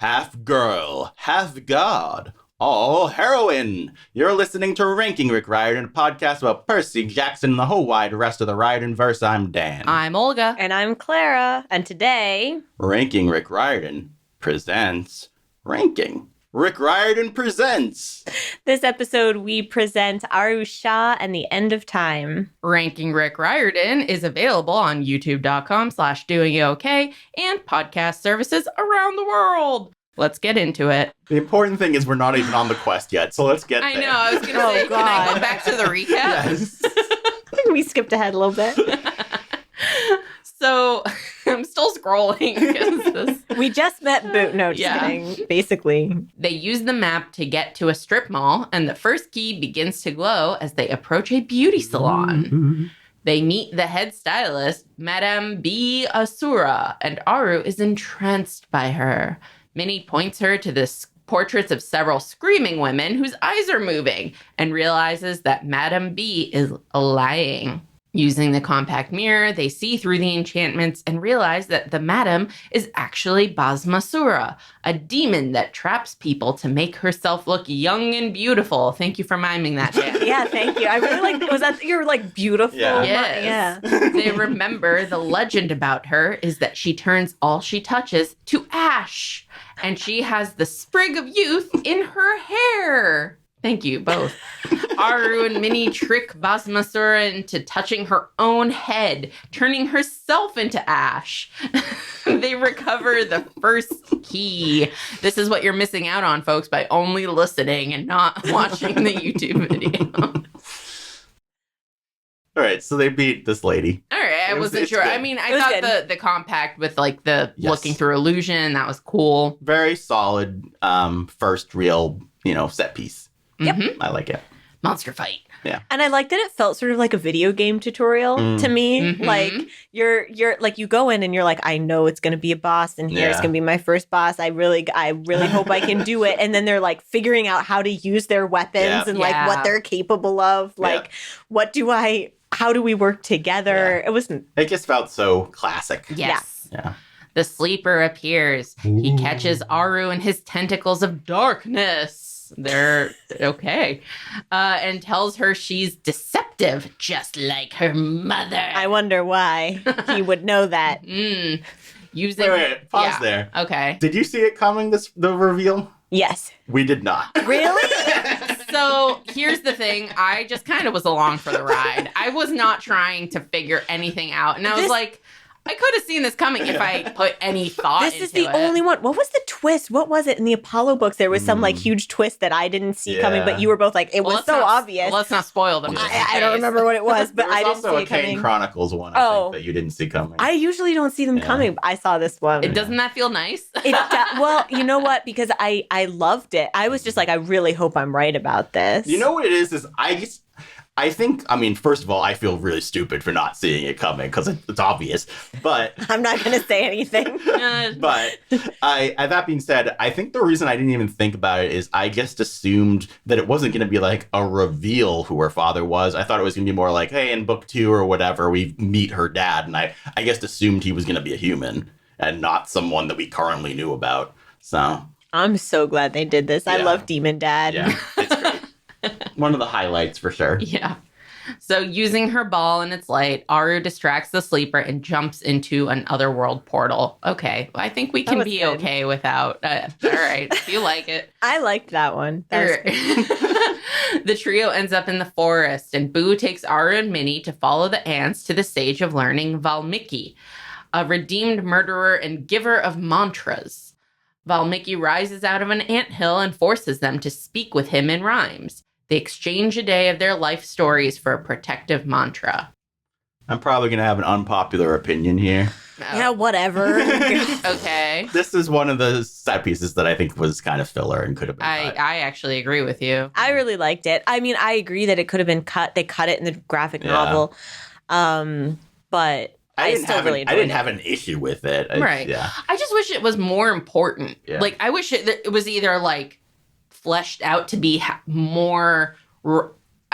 half girl, half god, all heroine. You're listening to Ranking Rick Riordan, a podcast about Percy Jackson and the whole wide rest of the Riordanverse. I'm Dan. I'm Olga. And I'm Clara. And today, Ranking Rick Riordan presents Ranking Rick Riordan Presents. This episode, we present Aru Shah and the End of Time. Ranking Rick Riordan is available on youtube.com/DoingOK and podcast services around the world. Let's get into it. The important thing is we're not even on the quest yet, so let's get there. I know, I was going to say, can I go back to the recap? Yes. We skipped ahead a little bit. So, I'm still scrolling. We just met Boot. No, just kidding. Basically. They use the map to get to a strip mall, and the first key begins to glow as they approach a beauty salon. Mm-hmm. They meet the head stylist, Madame B. Asura, and Aru is entranced by her. Minnie points her to the portraits of several screaming women whose eyes are moving and realizes that Madame B is lying. Using the compact mirror, they see through the enchantments and realize that the madam is actually Basmasura, a demon that traps people to make herself look young and beautiful. Thank you for miming that, Dan. Yeah, thank you. I really like that. Was that you're like beautiful? Yeah. Yes. Yeah. They remember the legend about her is that she turns all she touches to ash, and she has the sprig of youth in her hair. Thank you, both. Aru and Minnie trick Basmasura into touching her own head, turning herself into ash. They recover the first key. This is what you're missing out on, folks, by only listening and not watching the YouTube video. All right, so they beat this lady. All right, I wasn't sure. Good. I mean, I thought the compact with like the looking through illusion, that was cool. Very solid first real, set piece. Yep. Mm-hmm. I like it. Monster fight. Yeah. And I liked that it felt sort of like a video game tutorial to me. Mm-hmm. Like you're like you go in and you're like, I know it's gonna be a boss and here's gonna be my first boss. I really hope I can do it. And then they're like figuring out how to use their weapons and like what they're capable of. Like how do we work together? Yeah. It just felt so classic. Yes. Yeah. The sleeper appears. He catches Aru in his tentacles of darkness. They're okay. And tells her she's deceptive, just like her mother. I wonder why he would know that. Using Wait, pause there. Okay. Did you see it coming, the reveal? Yes. We did not. Really? So here's the thing. I just kind of was along for the ride. I was not trying to figure anything out. And I was like, I could have seen this coming if I put any thought into it. This is the only one. What was the twist? What was it in the Apollo books? There was some like huge twist that I didn't see coming, but you were both like, it was so obvious. Let's not spoil them. I don't remember what it was, but I didn't see it coming. Also a Kane Chronicles one, I think, that you didn't see coming. I usually don't see them coming. I saw this one. Doesn't that feel nice? Well, you know what? Because I loved it. I was just like, I really hope I'm right about this. You know what it is I think, first of all, I feel really stupid for not seeing it coming because it's obvious, but... I'm not going to say anything. But that being said, I think the reason I didn't even think about it is I just assumed that it wasn't going to be like a reveal who her father was. I thought it was going to be more like, hey, in book 2 or whatever, we meet her dad. And I just assumed he was going to be a human and not someone that we currently knew about. So I'm so glad they did this. I love Demon Dad. Yeah, it's great. One of the highlights for sure. Yeah. So using her ball and its light, Aru distracts the sleeper and jumps into an otherworld portal. Okay. Well, I think we can be okay without. All right. If you like it. I liked that one. The trio ends up in the forest, and Boo takes Aru and Minnie to follow the ants to the stage of learning Valmiki, a redeemed murderer and giver of mantras. Valmiki rises out of an anthill and forces them to speak with him in rhymes. They exchange a day of their life stories for a protective mantra. I'm probably going to have an unpopular opinion here. Oh. Yeah, whatever. Okay. This is one of the set pieces that I think was kind of filler and could have been cut. I actually agree with you. I really liked it. I mean, I agree that it could have been cut. They cut it in the graphic novel. But I didn't have an issue with it. Right. Yeah. I just wish it was more important. Yeah. Like, I wish it was either like fleshed out to be more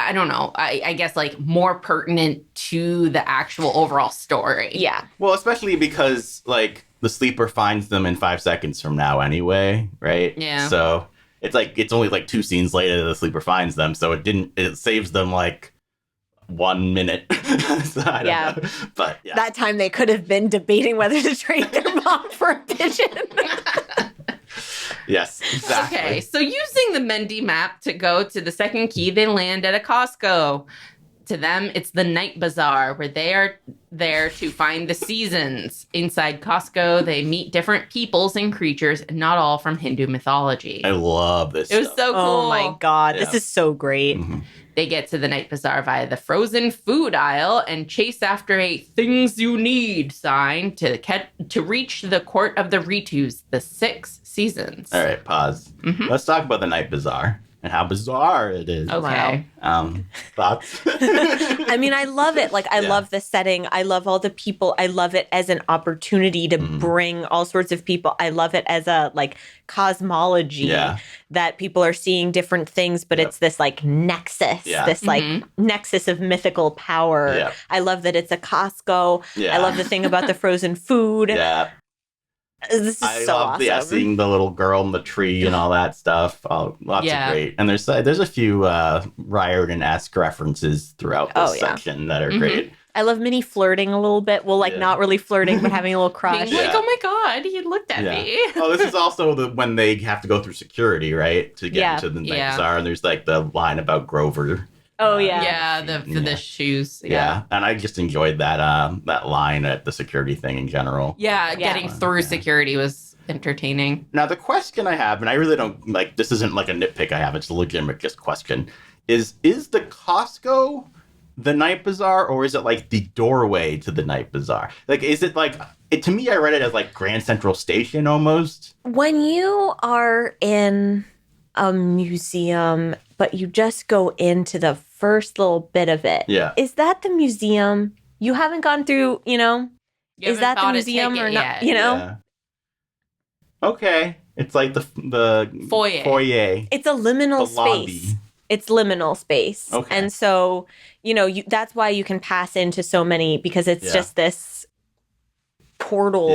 I don't know, I guess like more pertinent to the actual overall story. Yeah. Well, especially because like the sleeper finds them in 5 seconds from now anyway, right? Yeah. So it's like it's only like 2 scenes later that the sleeper finds them, so it saves them like 1 minute. So I don't know. But yeah. That time they could have been debating whether to trade their mom for a pigeon. Yes, exactly. Okay, so using the Mendy map to go to the second key, they land at a Costco. To them, it's the night bazaar, where they are there to find the seasons. Inside Costco, they meet different peoples and creatures, not all from Hindu mythology. I love this. It was stuff. so cool. Oh my God, Yeah. this is so great. Mm-hmm. They get to the night bazaar via the frozen food aisle and chase after a "things you need" sign to reach the court of the Ritus, the 6 seasons. All right, pause. Mhm. Let's talk about the night bazaar and how bizarre it is. Okay. Thoughts? I mean, I love it. Like, I love the setting. I love all the people. I love it as an opportunity to bring all sorts of people. I love it as a like cosmology that people are seeing different things, but it's this like nexus, this like nexus of mythical power. Yeah. I love that it's a Costco. Yeah. I love the thing about the frozen food. Yeah. This is I so love awesome. seeing the little girl in the tree and all that stuff. Lots of great. And there's a few Riordan-esque references throughout this section that are great. I love Minnie flirting a little bit. Well, like not really flirting, but having a little crush. Being like, oh my God, he looked at me. Oh, this is also when they have to go through security, right? To get into the night bazaar. And there's like the line about Grover. Oh, yeah. Yeah, the shoes. Yeah. And I just enjoyed that that line at the security thing in general. Yeah, getting through security was entertaining. Now, the question I have, and I really don't, like, this isn't like a nitpick I have, it's a legitimate just question, is the Costco the night bazaar, or is it like the doorway to the night bazaar? Like, is it like, to me, I read it as like Grand Central Station almost. When you are in a museum, but you just go into the first little bit of it. Yeah. Is that the museum? You haven't gone through, is that the museum or not? Yeah. Okay. It's like the foyer. It's a liminal space. Lobby. It's liminal space. Okay. And so, that's why you can pass into so many, because it's just this portal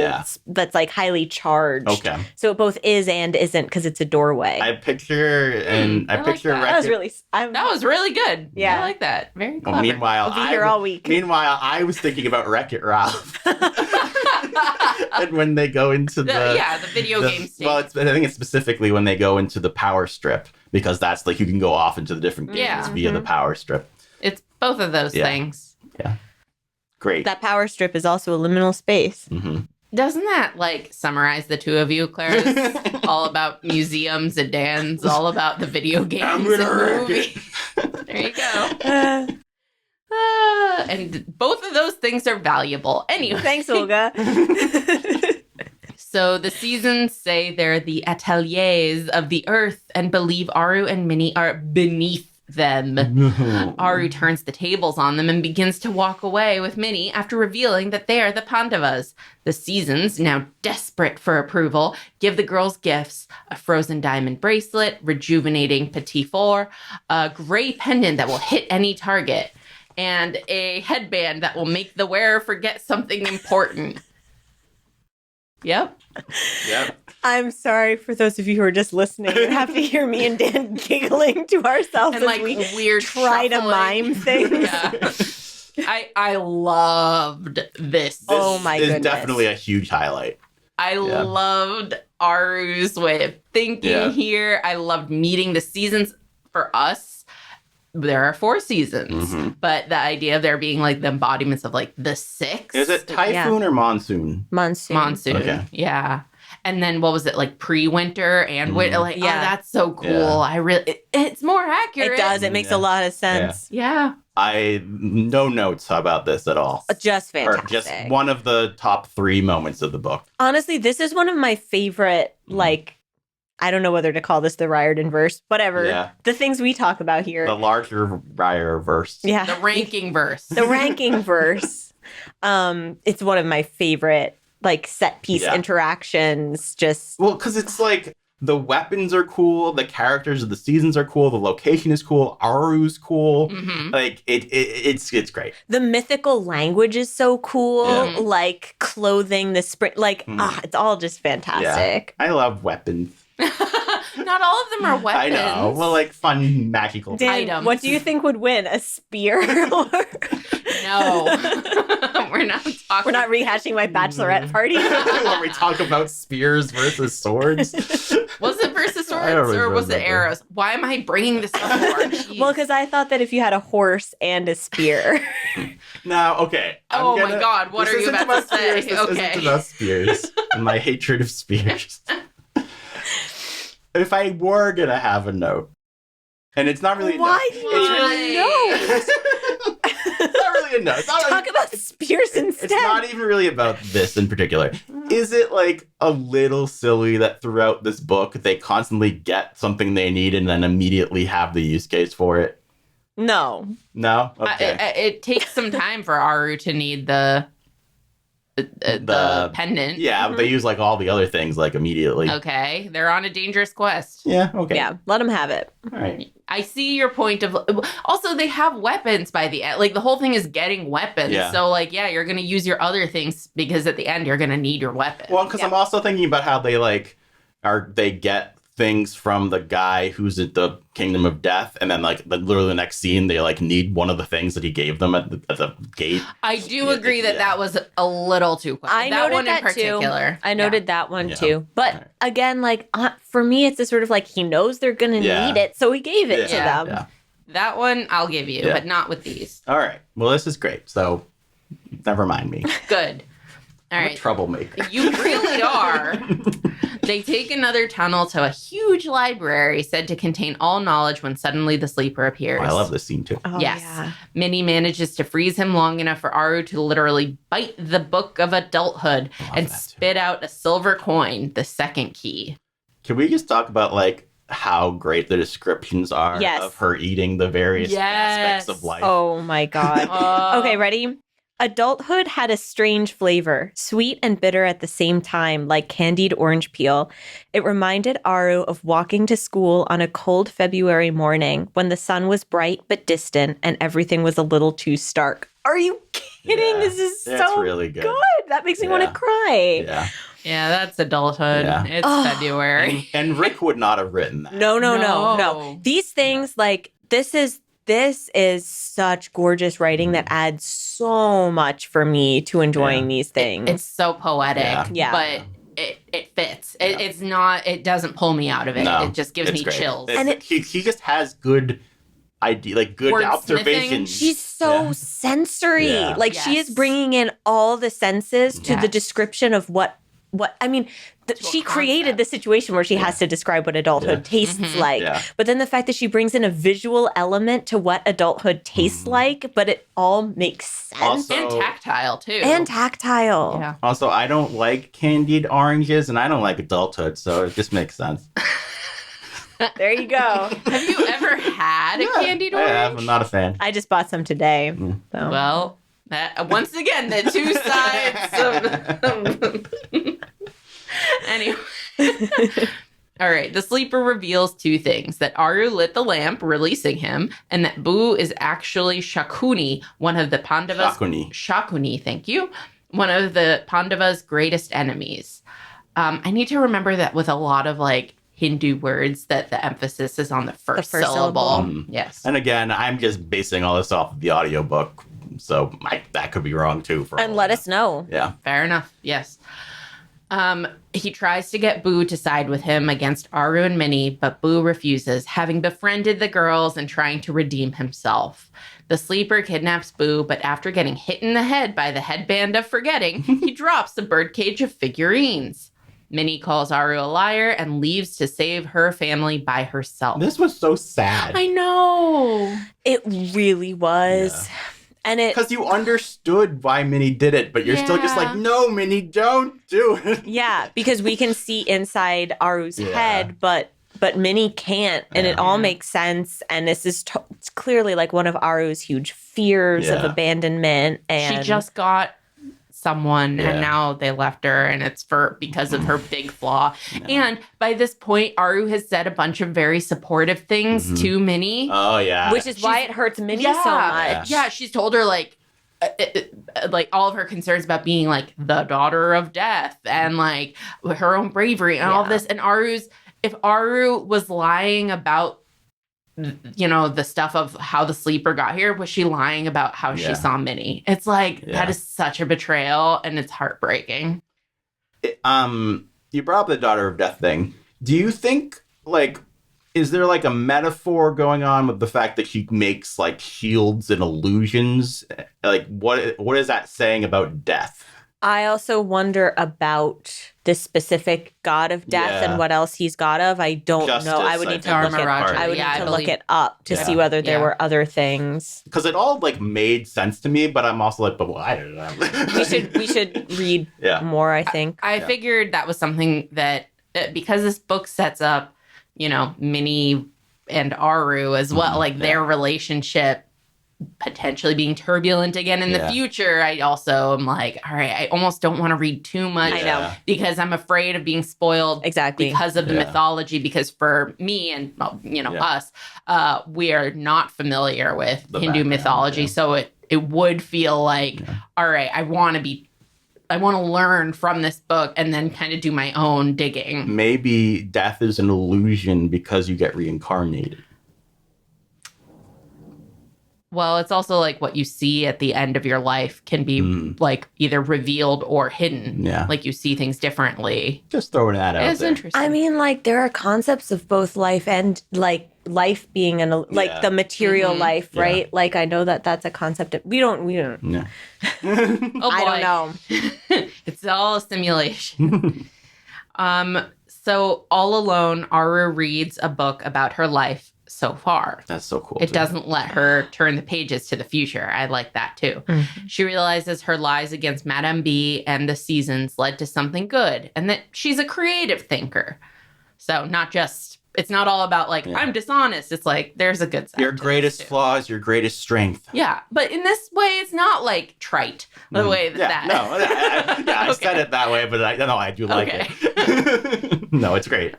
that's like highly charged. Okay. So it both is and isn't, because it's a doorway. I picture that was really that was really good. Yeah. I like that. Very clever. Well, meanwhile, I'll be here all week. Meanwhile, I was thinking about Wreck-It Ralph. And when they go into the video game stage. Well, I think it's specifically when they go into the power strip, because that's like you can go off into the different games via the power strip. It's both of those things. Yeah. Great. That power strip is also a liminal space. Mm-hmm. Doesn't that like summarize the two of you, Clara? All about museums, and Dan's all about the video games and movies. There you go. And both of those things are valuable. Anyway. Thanks, Olga. So the seasons say they're the ateliers of the earth and believe Aru and Minnie are beneath them. Aru turns the tables on them and begins to walk away with Minnie after revealing that they are the Pandavas. The seasons, now desperate for approval, give the girls gifts: a frozen diamond bracelet, rejuvenating petit four, a gray pendant that will hit any target, and a headband that will make the wearer forget something important. Yep. I'm sorry for those of you who are just listening. You have to hear me and Dan giggling to ourselves And as like we weird try to shuffling. mime things. Yeah. I loved this. Oh my It's goodness. definitely a huge highlight. I loved Aru's way of thinking here. I loved meeting the seasons. For us, there are 4 seasons, but the idea of there being like the embodiments of like the 6. Is it typhoon or monsoon? Monsoon. Okay. Yeah. And then what was it, like pre-winter and winter? Like, Yeah. oh, that's so cool. Yeah. I really, it's more accurate. It does. It makes a lot of sense. Yeah. No notes about this at all. Just Or fantastic. just one of the top 3 moments of the book. Honestly, this is one of my favorite, like, I don't know whether to call this the Riordanverse, whatever. Yeah. The things we talk about here. The larger Riordanverse. Yeah. The ranking verse. The ranking verse. It's one of my favorite, like, set piece interactions. Just Well, because it's like the weapons are cool, the characters of the seasons are cool, the location is cool, Aru's cool. Like it's great. The mythical language is so cool. Yeah. Like clothing, the spring, like it's all just fantastic. I love weapons. Not all of them are weapons. I know. Well, like fun magical Dan, items. what do you think would win? A spear? No. We're not talking. We're not rehashing my bachelorette party. When we talk about spears versus swords. Was it versus I don't swords or was it remember. arrows? Why am I bringing this up more? Jeez. Well, because I thought that if you had a horse and a spear. Now, okay. Oh my God, what this are you isn't about to say? Spears, this Okay. isn't about spears and my hatred of spears. If I were going to have a note, and it's not really a Why note. do you Why? know? It's not really a note. It's not Talk really- about spears instead. It's not even really about this in particular. Is it like a little silly that throughout this book they constantly get something they need and then immediately have the use case for it? No. No? Okay. It takes some time for Aru to need the pendant. Yeah, but they use like all the other things like immediately. Okay, they're on a dangerous quest. Yeah, okay. Yeah, let them have it. All right. I see your point of. Also, they have weapons by the end. Like the whole thing is getting weapons. Yeah. So, like, yeah, you're gonna use your other things because at the end you're gonna need your weapon. Well, because I'm also thinking about how they they get things from the guy who's at the Kingdom of Death, and then literally the next scene they need one of the things that he gave them at the gate. I do agree that that was a little too quick. I that noted one that in particular. too. I noted that one Yeah. too. But Right. again, for me, it's a sort of he knows they're gonna Yeah. need it, so he gave it to Yeah. them. Yeah. That one I'll give you, Yeah. but not with these. All right. Well, this is great. So, never mind me. Good. All I'm a right. troublemaker. You really are. They take another tunnel to a huge library said to contain all knowledge when suddenly the sleeper appears. I love this scene too. Oh, Yes. yeah. Minnie manages to freeze him long enough for Aru to literally bite the book of adulthood and that too. spit out a silver coin, the second key. Can we just talk about how great the descriptions are Yes. of her eating the various aspects of life? Oh my god. Oh. Okay, ready? Adulthood had a strange flavor, sweet and bitter at the same time, like candied orange peel. It reminded Aru of walking to school on a cold February morning when the sun was bright but distant and everything was a little too stark. Are you kidding? Yeah. This is That's so really good. That makes me Yeah. want to cry. Yeah. Yeah, that's adulthood. Yeah. It's Oh. February. And Rick would not have written that. No. No. These things, this is such gorgeous writing that adds so much for me to enjoying these things. It's so poetic, Yeah. but it fits. It's not. It doesn't pull me out of it. No, It just gives it's me great. chills. And he just has good idea, good Wordsmithing. observations. She's so Yeah. sensory. Yeah. She is Yes. bringing in all the senses to the Yes. description of what I mean, To a she created concept. the situation where she has to describe what adulthood tastes Mhm. like. Yeah. But then the fact that she brings in a visual element to what adulthood tastes like, but it all makes sense. Also- and tactile too. And tactile. yeah. Also, I don't like candied oranges, and I don't like adulthood, so it just makes sense. There you go. Have you ever had a candied I have. orange? I'm not a fan. I just bought some today. Mm. So. Well, once again, the two sides of. Anyway. All right. The sleeper reveals two things: that Aru lit the lamp, releasing him, and that Boo is actually Shakuni, one of the Pandavas. Shakuni, thank you. One of the Pandavas' greatest enemies. I need to remember that with a lot of Hindu words that the emphasis is on the first syllable. syllable. Yes. And again, I'm just basing all this off of the audiobook, so that could be wrong too. And let us know. Yeah. Fair enough. Yes. He tries to get Boo to side with him against Aru and Minnie, but Boo refuses, having befriended the girls and trying to redeem himself. The sleeper kidnaps Boo, but after getting hit in the head by the headband of forgetting, he drops the birdcage of figurines. Minnie calls Aru a liar and leaves to save her family by herself. This was so sad. I know. It really was. Yeah. And it Because you understood why Minnie did it, but you're still just Yeah. like, no, Minnie, don't do it. yeah, because we can see inside Aru's Yeah. head, but Minnie can't, and it all makes sense. And this is it's clearly one of Aru's huge fears of Yeah. abandonment. And She just got someone and now they left her and it's because of her big flaw. And by this point, Aru has said a bunch of very supportive things to Minnie. Oh, yeah. Which is why it hurts Minnie so much. Yeah, she's told her like all of her concerns about being like the daughter of death and like her own bravery and all of this. And if Aru was lying about, you know, the stuff of how the sleeper got here, was she lying about how she saw Minnie? It's like, that is such a betrayal and it's heartbreaking. You brought up the daughter of death thing. Do you think, like, is there like a metaphor going on with the fact that she makes like shields and illusions? Like, what is that saying about death? I also wonder about this specific god of death and what else he's god of. I don't know. I would need to look it up to see whether there were other things. Because it all like made sense to me, but I'm also like, but I don't know. we should read more, I think. I figured that was something that because this book sets up, you know, Minnie and Aru as well, like their relationship potentially being turbulent again in the future. I also am like, all right, I almost don't want to read too much. I know. Because I'm afraid of being spoiled because of the mythology, because for me and, you know, us, we are not familiar with Hindu mythology. So it would feel like, all right, I want to learn from this book and then kind of do my own digging. Maybe death is an illusion because you get reincarnated. Well, it's also like what you see at the end of your life can be like either revealed or hidden. Yeah. Like you see things differently. Just throwing that out It's there. interesting. I mean, like there are concepts of both life and like life being like the material life, right? Like I know that that's a concept that we don't. Yeah. I don't know. It's all a simulation. So all alone, Aru reads a book about her life so far. That's so cool. It doesn't let her turn the pages to the future. I like that too. She realizes her lies against Madame B and the seasons led to something good and that she's a creative thinker. So it's not all about like, I'm dishonest. It's like, there's a good side. Your greatest flaw is your greatest strength. Yeah. But in this way, it's not like trite the way that. No, I said it that way, but I do like it. No, it's great.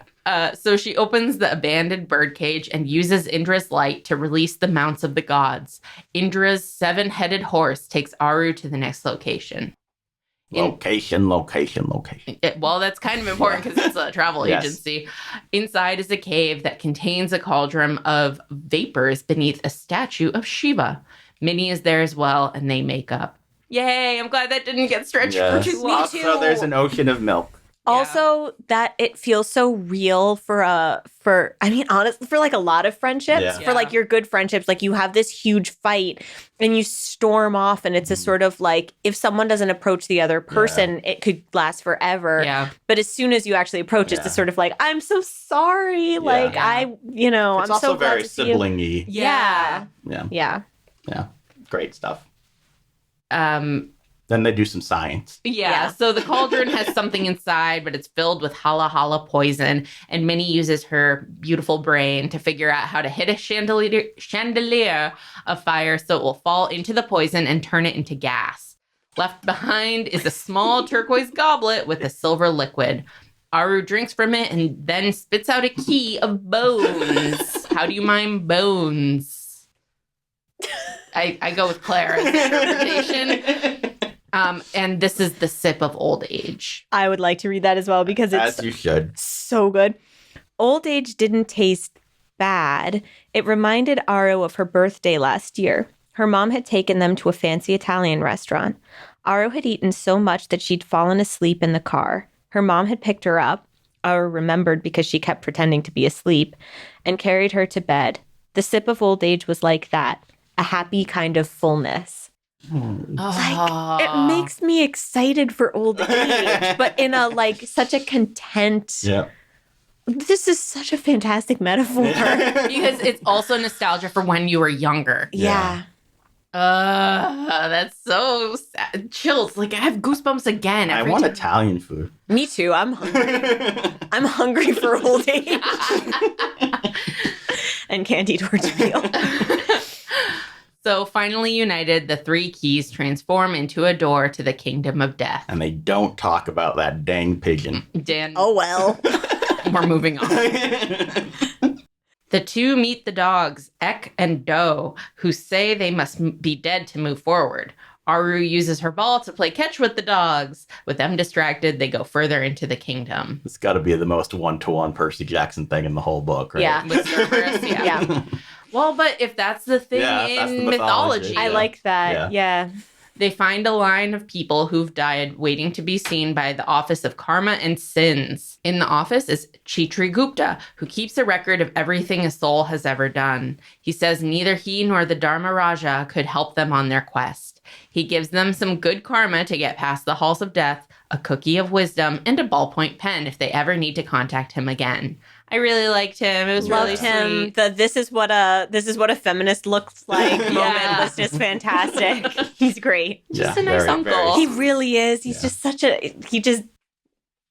So she opens the abandoned birdcage and uses Indra's light to release the mounts of the gods. Indra's 7-headed horse takes Aru to the next location. Location. Well, that's kind of important because it's a travel agency. Inside is a cave that contains a cauldron of vapors beneath a statue of Shiva. Minnie is there as well, and they make up. Yay! I'm glad that didn't get stretched for too long. Also, there's an ocean of milk. Also, that it feels so real for honestly, for like a lot of friendships, for like your good friendships, like you have this huge fight and you storm off and it's a sort of like, if someone doesn't approach the other person, it could last forever. Yeah. But as soon as you actually approach, it's sort of like, I'm so sorry. Like it's I'm also so glad very to see you. sibling-y. Yeah. Great stuff. Then they do some science. Yeah. So the cauldron has something inside, but it's filled with hala hala poison. And Minnie uses her beautiful brain to figure out how to hit a chandelier of fire so it will fall into the poison and turn it into gas. Left behind is a small turquoise goblet with a silver liquid. Aru drinks from it and then spits out a key of bones. How do you mine bones? I go with Clara's interpretation. And this is the sip of old age. I would like to read that as well because it's as you should. So good. Old age didn't taste bad. It reminded Aru of her birthday last year. Her mom had taken them to a fancy Italian restaurant. Aru had eaten so much that she'd fallen asleep in the car. Her mom had picked her up. Aru remembered because she kept pretending to be asleep and carried her to bed. The sip of old age was like that, a happy kind of fullness. Like, it makes me excited for old age, but in a like such a content. Yeah. This is such a fantastic metaphor because it's also nostalgia for when you were younger. Yeah. That's so sad. Chills. Like I have goosebumps again. I want Italian food. Me too. I'm hungry. I'm hungry for old age and candied orange peel. So finally united, the three keys transform into a door to the kingdom of death. And they don't talk about that dang pigeon. Dan. Oh, well. We're moving on. The two meet the dogs, Ek and Do, who say they must be dead to move forward. Aru uses her ball to play catch with the dogs. With them distracted, they go further into the kingdom. It's got to be the most one-to-one Percy Jackson thing in the whole book, right? Yeah. With Cerberus, yeah. Well, but if that's the thing that's in the mythology. mythology, I like that. Yeah. they find a line of people who've died waiting to be seen by the Office of Karma and Sins. In the office is Chitragupta, who keeps a record of everything a soul has ever done. He says neither he nor the Dharma Raja could help them on their quest. He gives them some good karma to get past the halls of death, a cookie of wisdom, and a ballpoint pen if they ever need to contact him again. I really liked him. It was really sweet. The this is what a feminist looks like moment was just fantastic. He's great. Just a nice uncle. He really is. He's just such a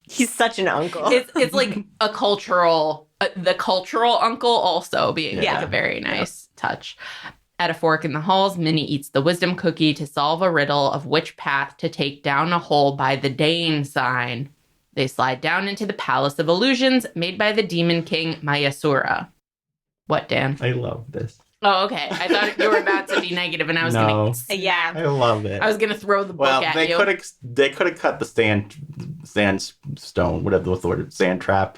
he's such an uncle. It's like a cultural the cultural uncle also being like a very nice touch. At a fork in the halls, Minnie eats the wisdom cookie to solve a riddle of which path to take down a hole by the Dane sign. They slide down into the Palace of Illusions made by the Demon King Mayasura. What, Dan? I love this. Oh, okay. I thought you were about to be negative, and I was going to... Yeah. I love it. I was going to throw the book at you. Well, they could have cut the sandstone, whatever what's the word, sand trap.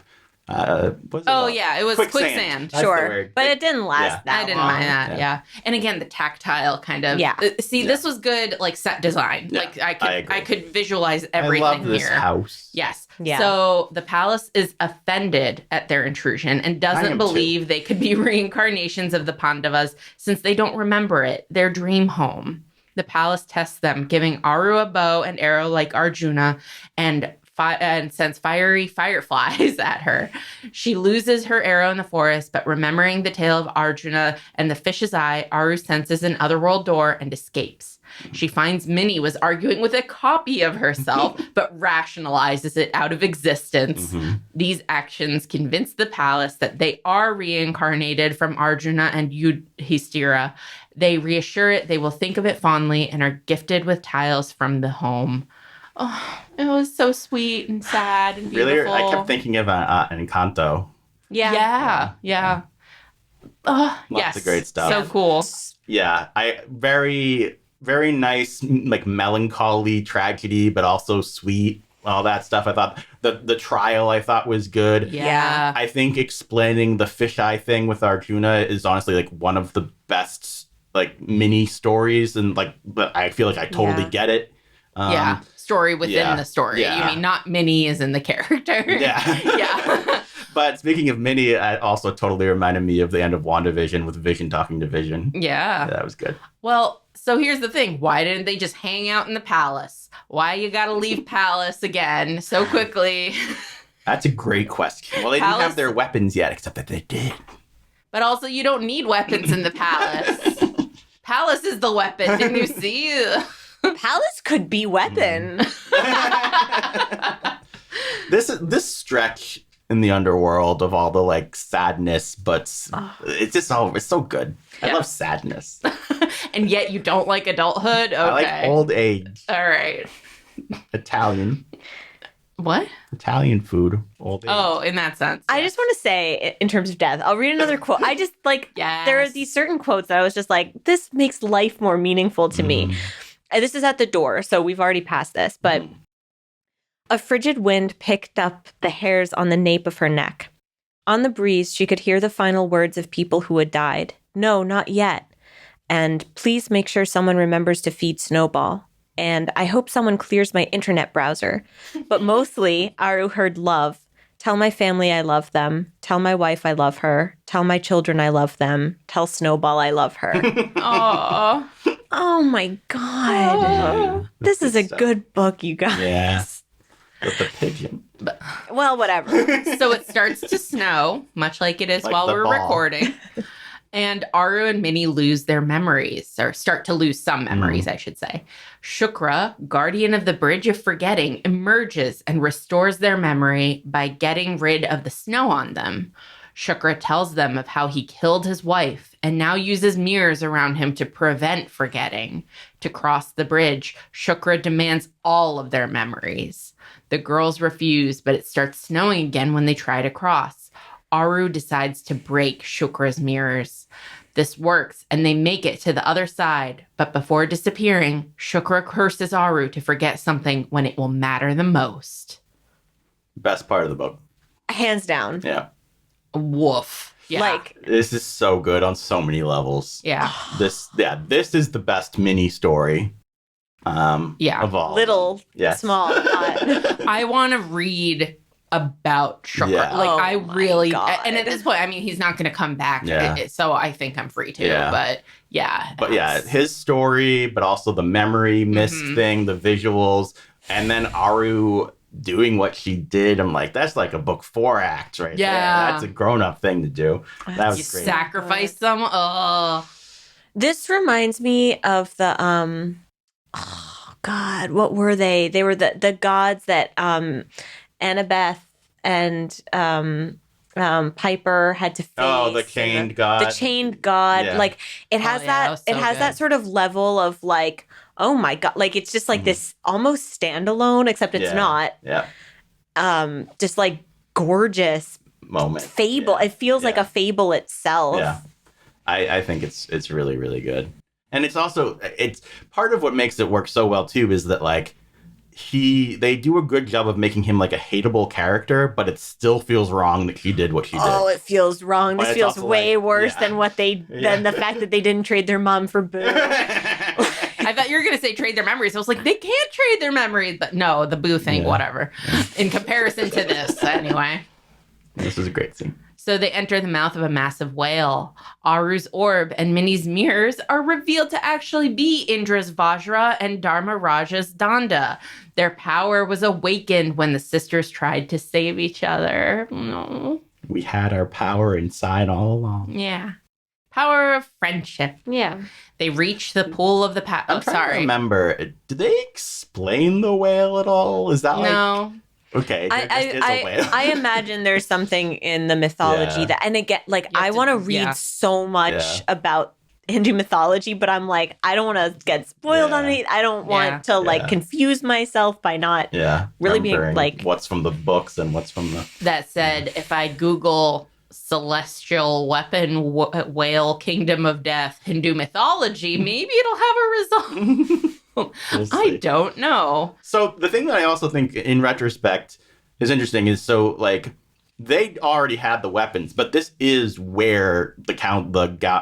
It was quicksand. Sure. But it didn't last that long. I didn't mind that, yeah. And again, the tactile kind of... Yeah. This was good, like, set design. Yeah, like, I could visualize everything I love this here. house. Yes. Yeah. So the palace is offended at their intrusion and doesn't believe they could be reincarnations of the Pandavas since they don't remember it, their dream home. The palace tests them, giving Aru a bow and arrow like Arjuna and sends fiery fireflies at her. She loses her arrow in the forest, but remembering the tale of Arjuna and the fish's eye, Aru senses an otherworld door and escapes. She finds Minnie was arguing with a copy of herself, but rationalizes it out of existence. Mm-hmm. These actions convince the palace that they are reincarnated from Arjuna and Yudhishthira. They reassure it they will think of it fondly and are gifted with tiles from the home. Oh, it was so sweet and sad and beautiful. Really, I kept thinking of Encanto. Yeah. Lots of great stuff. So cool. Yeah, very, very nice, like melancholy tragedy, but also sweet. All that stuff. I thought the trial I thought was good. Yeah. I think explaining the fisheye thing with Arjuna is honestly like one of the best like mini stories, and like, but I feel like I totally get it. Story within the story. Yeah. You mean not Minnie is in the character? Yeah. But speaking of Minnie, it also totally reminded me of the end of WandaVision with Vision talking to Vision. Yeah. That was good. Well, so here's the thing. Why didn't they just hang out in the palace? Why you gotta leave palace again so quickly? That's a great question. Well, they didn't have their weapons yet, except that they did. But also, you don't need weapons in the palace. Palace is the weapon. Didn't you see? Palace could be weapon. This stretch in the underworld of all the like sadness, but it's so good. I love sadness. And yet you don't like adulthood? Okay. I like old age. All right. Italian. What? Italian food. Old age. Oh, in that sense. I just want to say, in terms of death, I'll read another quote. I just like, there are these certain quotes that I was just like, this makes life more meaningful to me. And this is at the door, so we've already passed this, but a frigid wind picked up the hairs on the nape of her neck. On the breeze, she could hear the final words of people who had died. No, not yet. And please make sure someone remembers to feed Snowball. And I hope someone clears my internet browser. But mostly, Aru heard love. Tell my family I love them. Tell my wife I love her. Tell my children I love them. Tell Snowball I love her. Aww. Oh my God. This is a good book, you guys. Yeah. With the pigeon. Well, whatever. So it starts to snow, much like it is Like while the we're ball. recording. And Aru and Minnie lose their memories, or start to lose some memories, I should say. Shukra, guardian of the Bridge of Forgetting, emerges and restores their memory by getting rid of the snow on them. Shukra tells them of how he killed his wife and now uses mirrors around him to prevent forgetting. To cross the bridge, Shukra demands all of their memories. The girls refuse, but it starts snowing again when they try to cross. Aru decides to break Shukra's mirrors. This works, and they make it to the other side. But before disappearing, Shukra curses Aru to forget something when it will matter the most. Best part of the book. Hands down. Yeah. Woof. Yeah. Like, this is so good on so many levels. Yeah. This is the best mini story. Of all. Little, yes. small. I want to read about Shukra. Yeah. Like, Oh I my really, God. and at this point, I mean, he's not going to come back. Yeah. So I think I'm free to. Yeah. But yeah. But yeah, his story, but also the memory mist thing, the visuals, and then Aru doing what she did. I'm like, that's like a book 4 act right there. That's a grown-up thing to do. That was you great. sacrifice them. Oh. This reminds me of the oh God, what were they? They were the gods that Annabeth and Piper had to face. Oh, the chained god. The chained god. Yeah. Like it has that was so it has good. that sort of level of like, oh my God, like it's just like this almost standalone, except it's not. Yeah. Just like gorgeous Moment. fable. Yeah. It feels like a fable itself. Yeah. I think it's really, really good. And it's also, it's part of what makes it work so well too is that like they do a good job of making him like a hateable character, but it still feels wrong that she did what she did. Oh, it feels wrong. But This it's feels also way like, worse yeah. than than the fact that they didn't trade their mom for Boo. I thought you were going to say trade their memories. I was like, they can't trade their memories. But no, the Boo thing, whatever. In comparison to this, anyway. This is a great scene. So they enter the mouth of a massive whale. Aru's orb and Minnie's mirrors are revealed to actually be Indra's Vajra and Dharmaraja's Danda. Their power was awakened when the sisters tried to save each other. No. We had our power inside all along. Yeah. Power of friendship. Yeah. They reach the pool of the past. I'm trying to remember. Did they explain the whale at all? Is that No. Okay, there just is a whale. I imagine there's something in the mythology that, and again, like I want to read so much about Hindu mythology, but I'm like, I don't want to get spoiled on it. I don't want to like confuse myself by not really being like what's from the books and what's from the. That said, if I Google celestial weapon whale kingdom of death Hindu mythology, maybe it'll have a result. I don't know. So the thing that I also think in retrospect is interesting is so like they already had the weapons, but this is where the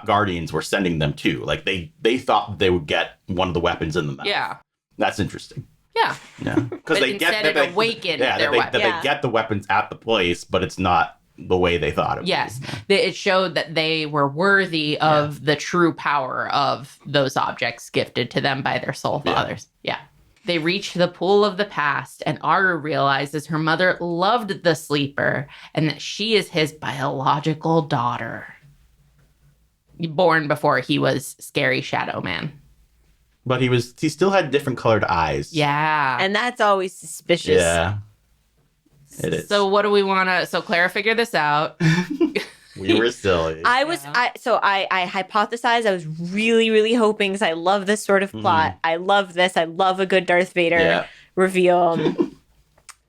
Guardians were sending them to. Like they thought they would get one of the weapons in the mouth. Yeah. That's interesting. Yeah. Yeah. Because they instead get it awakened their weapons. They get the weapons at the place, but it's not the way they thought it would. Yes. It showed that they were worthy of the true power of those objects gifted to them by their soul fathers. Yeah. They reach the pool of the past, and Aru realizes her mother loved the sleeper and that she is his biological daughter. Born before he was Scary Shadow Man. But he still had different colored eyes. Yeah. and that's always suspicious. Yeah. It is. So what do we want to... So Clara figured this out. We were silly. I hypothesized. I was really, really hoping, because I love this sort of plot. I love this. I love a good Darth Vader reveal.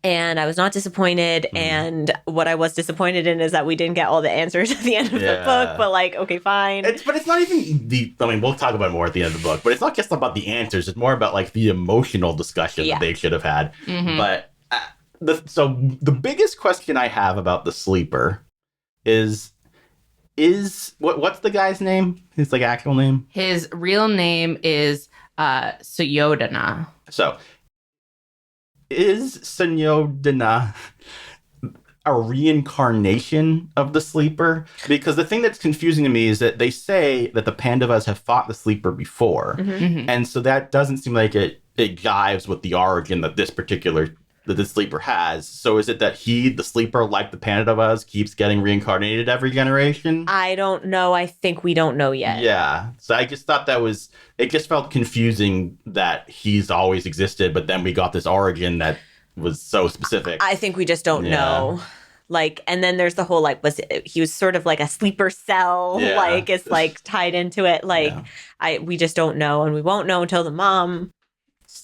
And I was not disappointed. And what I was disappointed in is that we didn't get all the answers at the end of the book. But like, okay, fine. But it's not even we'll talk about it more at the end of the book. But it's not just about the answers. It's more about like the emotional discussion that they should have had. But the biggest question I have about the sleeper is what's the guy's name? His like actual name? His real name is Suyoddana. So is Suyoddana a reincarnation of the sleeper? Because the thing that's confusing to me is that they say that the Pandavas have fought the sleeper before. And so that doesn't seem like it jives with the origin that this sleeper has. So is it that the sleeper, like the Pandavas, keeps getting reincarnated every generation? I don't know. I think we don't know yet. Yeah. So I just thought it just felt confusing that he's always existed, but then we got this origin that was so specific. I think we just don't know. Like, and then there's the whole, like, he was sort of like a sleeper cell, like, it's like tied into it. Like, we just don't know, and we won't know until the mom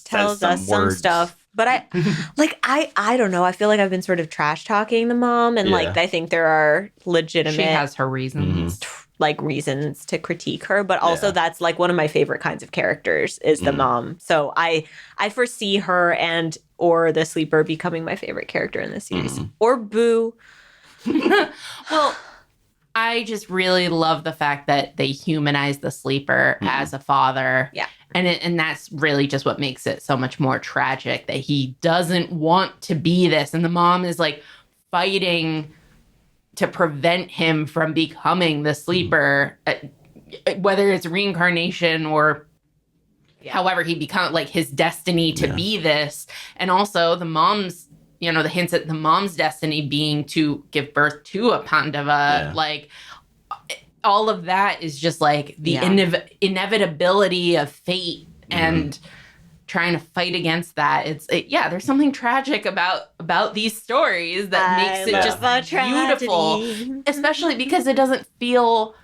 tells us some stuff. But I don't know. I feel like I've been sort of trash talking the mom, and like, I think there are legitimate. She has her reasons. Like reasons to critique her, but also that's like one of my favorite kinds of characters is the mom. So I foresee her or the sleeper becoming my favorite character in this series. Or Boo. Well, I just really love the fact that they humanize the sleeper as a father. Yeah. And that's really just what makes it so much more tragic, that he doesn't want to be this. And the mom is like fighting to prevent him from becoming the sleeper, whether it's reincarnation or however he becomes, like his destiny to be this. And also the mom's, the hints at the mom's destiny being to give birth to a Pandava, like all of that is just like the inevitability of fate and trying to fight against that. There's something tragic about these stories that makes it just beautiful, especially because it doesn't feel,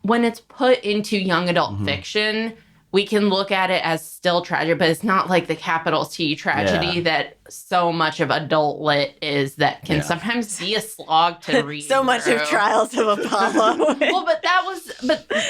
when it's put into young adult fiction, we can look at it as still tragic, but it's not like the capital T tragedy that so much of adult lit is, that can sometimes be a slog to read. So much of Trials of Apollo. Well, but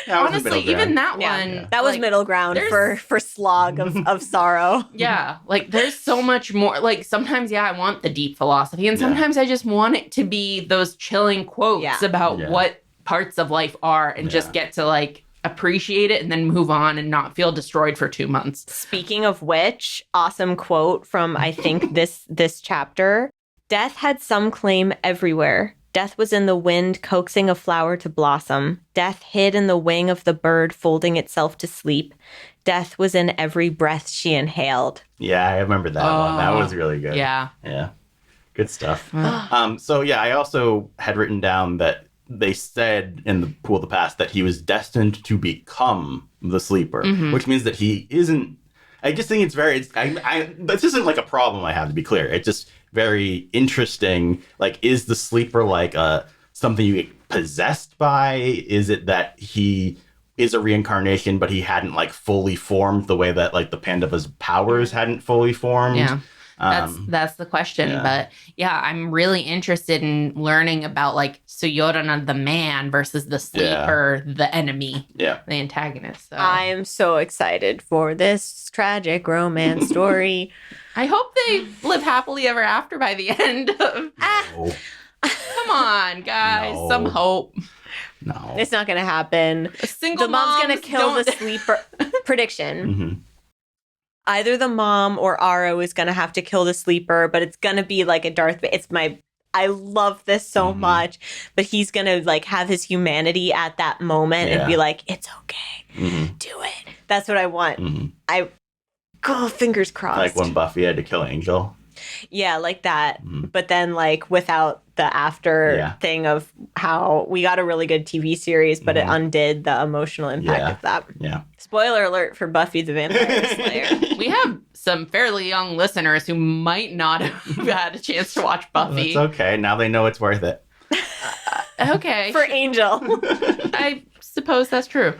honestly, even that one. That was middle ground for slog of sorrow. Yeah. Like there's so much more. Like sometimes, I want the deep philosophy, and sometimes I just want it to be those chilling quotes about what parts of life are, and just get to like appreciate it and then move on and not feel destroyed for 2 months. Speaking of which, awesome quote from, I think, this chapter. Death had some claim everywhere. Death was in the wind, coaxing a flower to blossom. Death hid in the wing of the bird, folding itself to sleep. Death was in every breath she inhaled. Yeah, I remember that one. That was really good. Yeah. Yeah. Good stuff. I also had written down that they said in the Pool of the Past that he was destined to become the sleeper, which means that he isn't. I just think it's very. This isn't like a problem I have, to be clear. It's just very interesting. Like, is the sleeper like something you get possessed by? Is it that he is a reincarnation, but he hadn't like fully formed the way that like the Pandava's powers hadn't fully formed? Yeah. That's the question. But I'm really interested in learning about like Suyorana the man versus the sleeper, the enemy, the antagonist. So. I'm so excited for this tragic romance story. I hope they live happily ever after by the end of... Come on, guys. No. Some hope. No. It's not going to happen. The mom's going to kill the sleeper. Prediction. Either the mom or Aru is going to have to kill the sleeper, but it's going to be like a Darth. I love this so much, but he's going to like have his humanity at that moment and be like, it's okay. Do it. That's what I want. Fingers crossed. Like when Buffy had to kill Angel. Yeah, like that. But then like without the after thing of how we got a really good TV series, but it undid the emotional impact of that. Yeah. Spoiler alert for Buffy the Vampire Slayer. We have some fairly young listeners who might not have had a chance to watch Buffy. Well, it's okay. Now they know it's worth it. Okay. For Angel. I suppose that's true.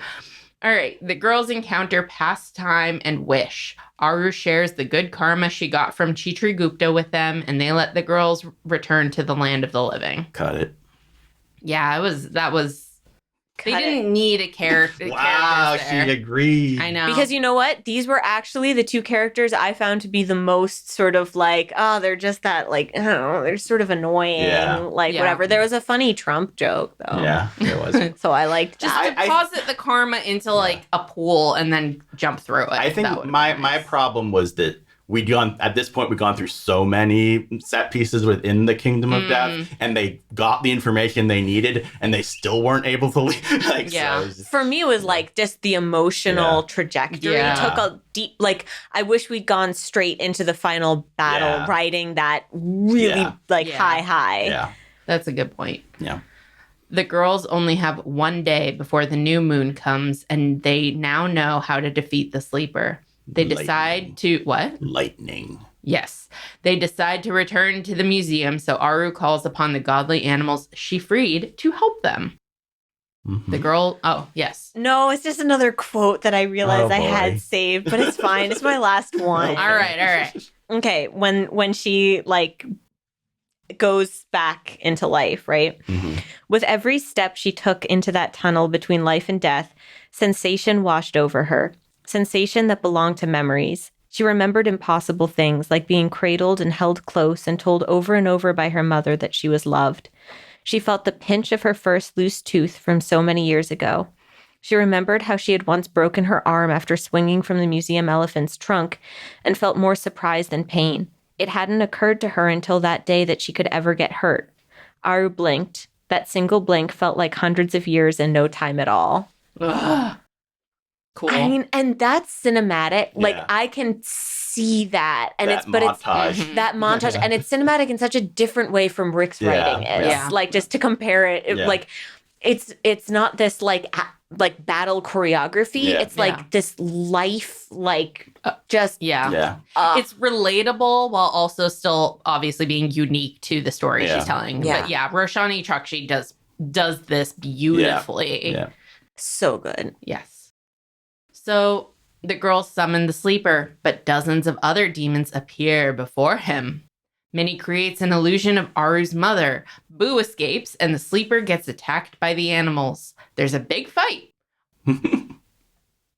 All right. The girls encounter pastime and wish. Aru shares the good karma she got from Chitragupta with them, and they let the girls return to the land of the living. Cut it. Yeah, they didn't need a character. Wow, she agreed. I know. Because you know what? These were actually the two characters I found to be the most sort of like, they're just that, like, I don't know, they're sort of annoying. Whatever. There was a funny Trump joke, though. Yeah, there was. So I liked just that. deposit the karma into, like, a pool and then jump through it. I think my problem was that at this point, we've gone through so many set pieces within the Kingdom of Death, and they got the information they needed, and they still weren't able to leave. For me, it was like just the emotional trajectory. It took a deep, like, I wish we'd gone straight into the final battle, riding that really high. Yeah. That's a good point. Yeah. The girls only have one day before the new moon comes, and they now know how to defeat the sleeper. They decide to... What? Lightning. Yes. They decide to return to the museum, so Aru calls upon the godly animals she freed to help them. Mm-hmm. The girl, oh, yes. No, it's just another quote that I realized I had saved, but it's fine. It's my last one. Okay. All right. Okay, when she, like, goes back into life, right? Mm-hmm. With every step she took into that tunnel between life and death, sensation washed over her. Sensation that belonged to memories. She remembered impossible things, like being cradled and held close and told over and over by her mother that she was loved. She felt the pinch of her first loose tooth from so many years ago. She remembered how she had once broken her arm after swinging from the museum elephant's trunk and felt more surprise than pain. It hadn't occurred to her until that day that she could ever get hurt. Aru blinked. That single blink felt like hundreds of years and no time at all. Ugh. Cool. I mean, and that's cinematic. Yeah. Like, I can see that. And that montage. that montage. And it's cinematic in such a different way from Rick's writing is. Yeah. Like, just to compare it, like, it's not this, like battle choreography. Yeah. It's like this life, like, just. Yeah. It's relatable while also still obviously being unique to the story she's telling. Yeah. But yeah, Roshani Chokshi does this beautifully. Yeah. So good. Yes. So the girls summon the sleeper, but dozens of other demons appear before him. Minnie creates an illusion of Aru's mother. Boo escapes, and the sleeper gets attacked by the animals. There's a big fight.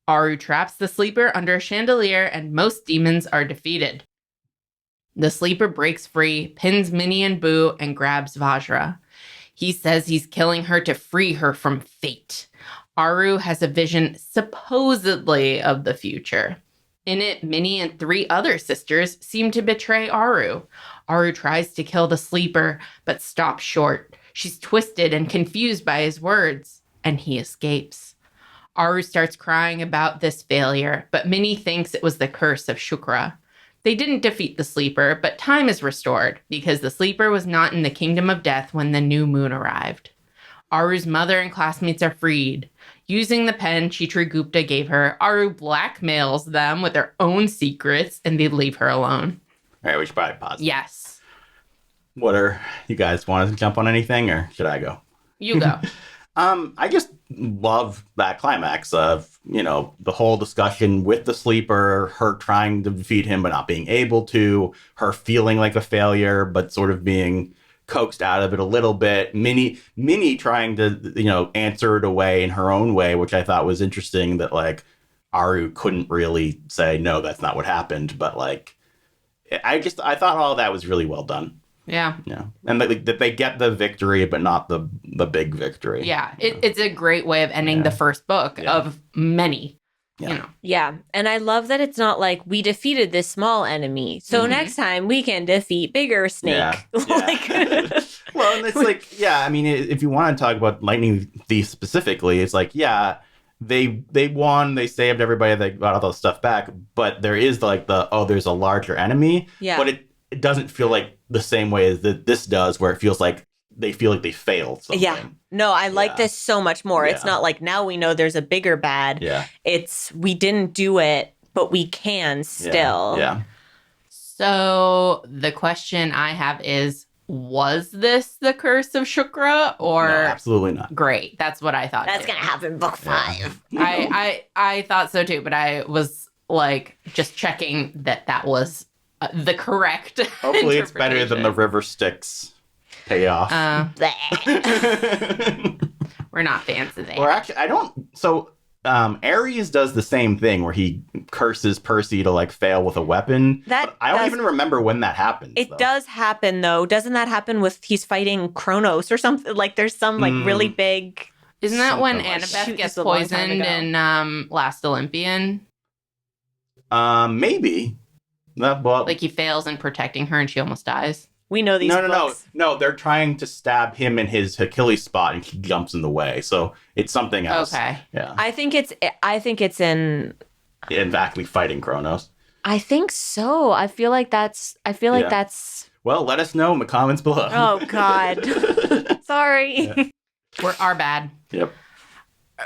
Aru traps the sleeper under a chandelier, and most demons are defeated. The sleeper breaks free, pins Minnie and Boo, and grabs Vajra. He says he's killing her to free her from fate. Aru has a vision, supposedly, of the future. In it, Minnie and 3 other sisters seem to betray Aru. Aru tries to kill the sleeper, but stops short. She's twisted and confused by his words, and he escapes. Aru starts crying about this failure, but Minnie thinks it was the curse of Shukra. They didn't defeat the sleeper, but time is restored, because the sleeper was not in the kingdom of death when the new moon arrived. Aru's mother and classmates are freed. Using the pen Chitragupta gave her, Aru blackmails them with their own secrets, and they leave her alone. All right, we should probably pause. Yes. What are you guys want to jump on anything, or should I go? You go. I just love that climax of, the whole discussion with the sleeper, her trying to defeat him but not being able to, her feeling like a failure but sort of being coaxed out of it a little bit. Minnie trying to, answer it away in her own way, which I thought was interesting that, like, Aru couldn't really say, no, that's not what happened. But, like, I thought all of that was really well done. Yeah. Yeah. And that they get the victory, but not the big victory. Yeah. It's a great way of ending the first book of many. Yeah. Yeah. And I love that it's not like we defeated this small enemy, so next time we can defeat bigger snake. Yeah. Like, well, and it's like, I mean, if you want to talk about Lightning Thief specifically, it's like, they won, they saved everybody, they got all the stuff back, but there is like there's a larger enemy. Yeah. But it doesn't feel like the same way as this does, where it feels like they failed something. Yeah. No, I like this so much more. Yeah. It's not like now we know there's a bigger bad. Yeah. It's we didn't do it, but we can still. Yeah. So the question I have is, was this the curse of Shukra or? No, absolutely not. Great. That's what I thought. That's going to happen in book 5. I thought so too, but I was like just checking that was the correct Hopefully it's better than the River Styx payoff. We're not fans of that. Or actually, I don't. So Ares does the same thing where he curses Percy to like fail with a weapon. But I don't even remember when that happens. It does happen though. Doesn't that happen with he's fighting Kronos or something? Like there's some like really big. Isn't that when Something like Annabeth gets poisoned in Last Olympian? Maybe. Like he fails in protecting her and she almost dies. We know these books. No, they're trying to stab him in his Achilles spot and he jumps in the way. So it's something else. Okay. Yeah. I think it's in Exactly, fighting Kronos. I think so. I feel like that's Well, let us know in the comments below. Oh God. Sorry. Yeah. We're our bad. Yep.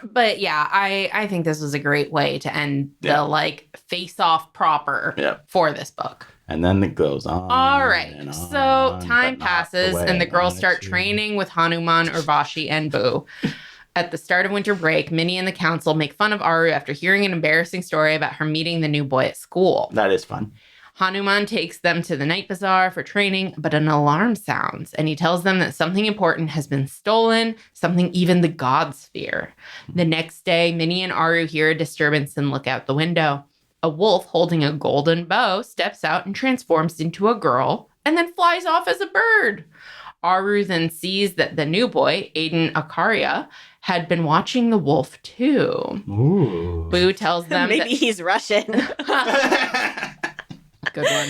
But yeah, I think this was a great way to end the like face off proper for this book. And then it goes on. All right. And on, so time passes and the girls start training with Hanuman, Urvashi, and Boo. At the start of winter break, Minnie and the council make fun of Aru after hearing an embarrassing story about her meeting the new boy at school. That is fun. Hanuman takes them to the night bazaar for training, but an alarm sounds, and he tells them that something important has been stolen, something even the gods fear. The next day, Minnie and Aru hear a disturbance and look out the window. A wolf holding a golden bow steps out and transforms into a girl, and then flies off as a bird. Aru then sees that the new boy, Aiden Akaria, had been watching the wolf too. Ooh. Boo tells them maybe he's Russian. Good one.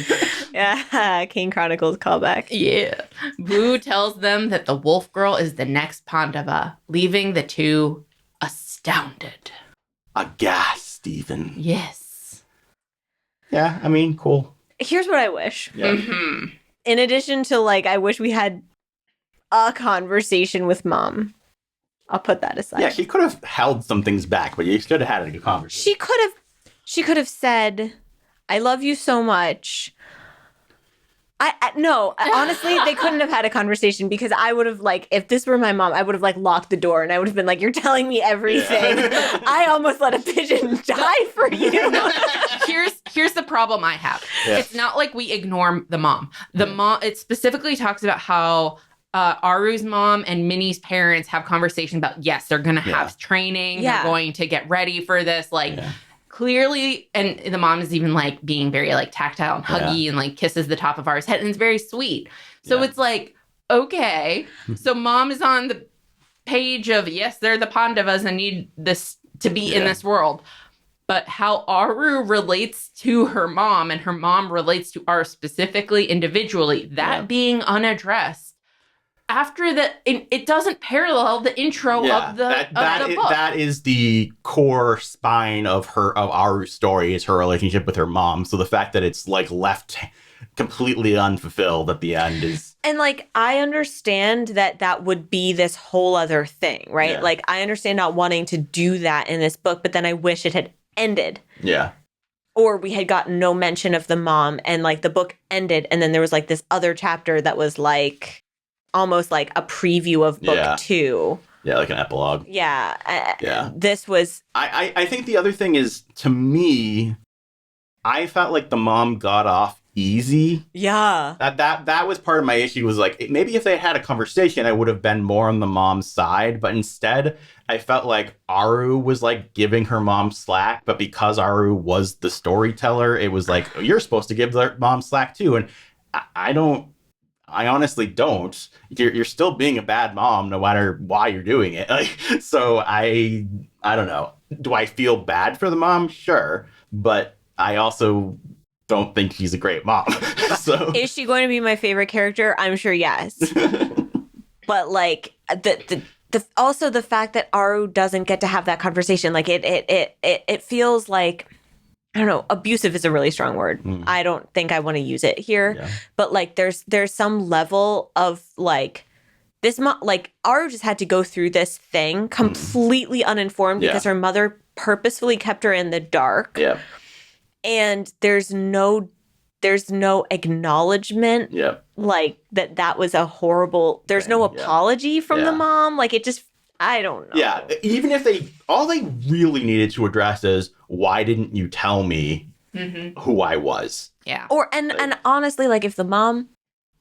Yeah, King Chronicles callback. Yeah. Boo tells them that the wolf girl is the next Pandava, leaving the two astounded. Aghast, even. Yes. Yeah, I mean, cool. Here's what I wish. Yeah. Mm-hmm. In addition to, like, I wish we had a conversation with Mom. I'll put that aside. Yeah, he could have held some things back, but you should have had a good conversation. She could have said, I love you so much. No, honestly, they couldn't have had a conversation because I would have, like, if this were my mom, I would have, like, locked the door and I would have been like, you're telling me everything. Yeah. I almost let a pigeon die for you. Here's the problem I have. Yeah. It's not like we ignore the mom. The mom, it specifically talks about how Aru's mom and Minnie's parents have conversations about, yes, they're going to have training. Yeah. They're going to get ready for this. Like, clearly, and the mom is even like being very like tactile and huggy and like kisses the top of Aru's head, and it's very sweet. So it's like, okay, so mom is on the page of, yes, they're the Pandavas and need this to be in this world. But how Aru relates to her mom and her mom relates to Aru specifically, individually, that being unaddressed. After it doesn't parallel the intro of the book. That is the core spine of Aru's story, is her relationship with her mom. So the fact that it's like left completely unfulfilled at the end is... And, like, I understand that would be this whole other thing, right? Yeah. Like, I understand not wanting to do that in this book, but then I wish it had ended. Yeah. Or we had gotten no mention of the mom and, like, the book ended and then there was, like, this other chapter that was, like, almost like a preview of book 2. Yeah, like an epilogue. Yeah. This was... I think the other thing is, to me, I felt like the mom got off easy. Yeah. That was part of my issue, was like, maybe if they had a conversation, I would have been more on the mom's side. But instead, I felt like Aru was like giving her mom slack. But because Aru was the storyteller, it was like, you're supposed to give their mom slack too. And I honestly don't. You're still being a bad mom, no matter why you're doing it. Like, so I don't know. Do I feel bad for the mom? Sure, but I also don't think she's a great mom. So is she going to be my favorite character? I'm sure yes. But like the also the fact that Aru doesn't get to have that conversation, like it feels like, I don't know, abusive is a really strong word. I don't think I want to use it here. Yeah. But like there's some level of like this like Aru just had to go through this thing completely uninformed because her mother purposefully kept her in the dark. Yeah. And there's no acknowledgement like that was a horrible, there's no apology from the mom. Like it just, I don't know. Yeah. Even if all they really needed to address is, why didn't you tell me who I was? Yeah. Or, and honestly, like if the mom,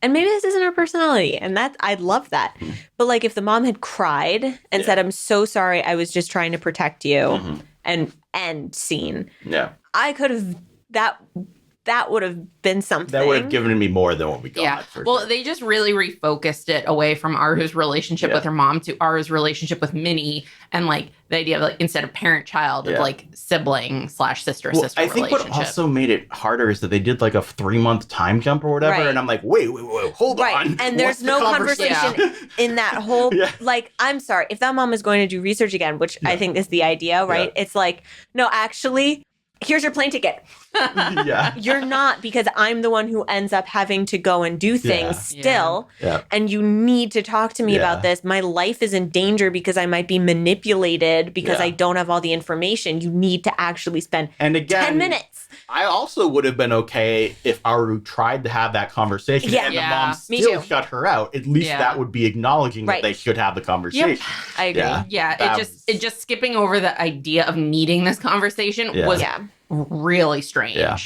and maybe this isn't her personality, and that, I'd love that. But like if the mom had cried and said, I'm so sorry, I was just trying to protect you, and end scene. Yeah. I could have, that would have been something. That would have given me more than what we got. Yeah. Well, they just really refocused it away from Aru's relationship with her mom to Aru's relationship with Minnie, and like the idea of like, instead of parent-child, of like sibling/sister relationship. I think what also made it harder is that they did like a 3-month time jump or whatever, and I'm like, wait, hold on. And there's no conversation in that whole, like, I'm sorry, if that mom is going to do research again, which I think is the idea, right? It's like, no, actually, here's your plane ticket. Yeah. You're not, because I'm the one who ends up having to go and do things still. Yeah. And you need to talk to me about this. My life is in danger because I might be manipulated because I don't have all the information. You need to actually spend 10 minutes. I also would have been okay if Aru tried to have that conversation and the mom still shut her out. At least that would be acknowledging that they should have the conversation. Yep. I agree. Yeah. It just skipping over the idea of needing this conversation was really strange. Yeah.